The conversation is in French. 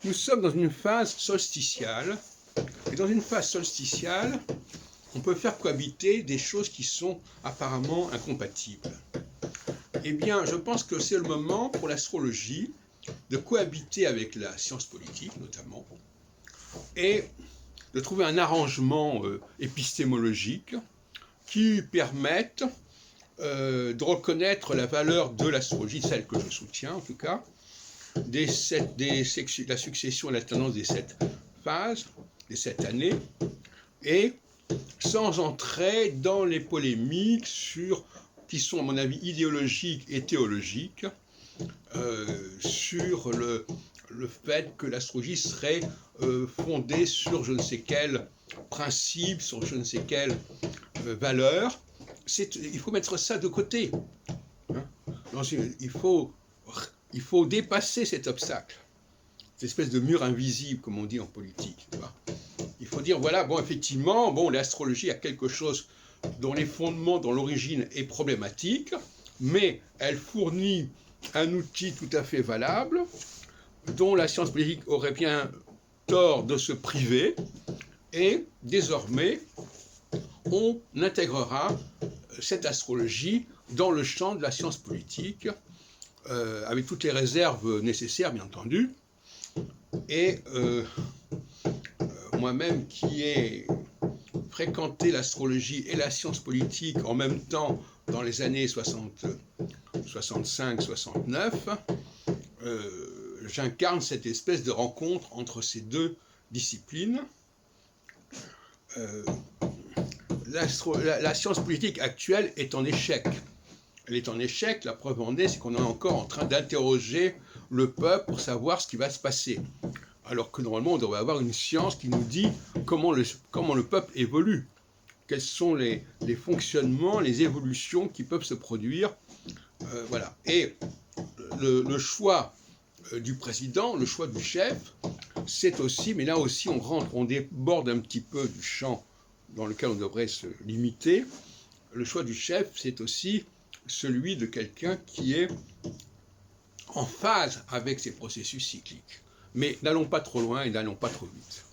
Nous sommes dans une phase solsticiale, et dans une phase solsticiale, on peut faire cohabiter des choses qui sont apparemment incompatibles. Eh bien, je pense que c'est le moment pour l'astrologie de cohabiter avec la science politique, notamment, et de trouver un arrangement épistémologique qui permette de reconnaître la valeur de l'astrologie, celle que je soutiens en tout cas, la succession et l'alternance des 7 phases, des 7 années, et sans entrer dans les polémiques qui sont à mon avis idéologiques et théologiques, sur le fait que l'astrologie serait fondée sur je ne sais quel principe, sur je ne sais quelle valeur. Il faut mettre ça de côté. Hein. Il faut dépasser cet obstacle, cette espèce de mur invisible, comme on dit en politique. Il faut dire, voilà, bon, effectivement, bon, l'astrologie a quelque chose dont les fondements, dont l'origine est problématique, mais elle fournit un outil tout à fait valable, dont la science politique aurait bien tort de se priver, et désormais, on intégrera cette astrologie dans le champ de la science politique, avec toutes les réserves nécessaires, bien entendu. Et moi-même qui ai fréquenté l'astrologie et la science politique en même temps dans les années 65-69, j'incarne cette espèce de rencontre entre ces deux disciplines. La science politique actuelle est en échec. Elle est en échec, la preuve en est, c'est qu'on est encore en train d'interroger le peuple pour savoir ce qui va se passer. Alors que normalement, on devrait avoir une science qui nous dit comment le peuple évolue, quels sont les fonctionnements, les évolutions qui peuvent se produire. Voilà. Et le choix du président, le choix du chef, c'est aussi, mais là aussi on déborde un petit peu du champ dans lequel on devrait se limiter. Le choix du chef, c'est aussi celui de quelqu'un qui est en phase avec ces processus cycliques. Mais n'allons pas trop loin et n'allons pas trop vite.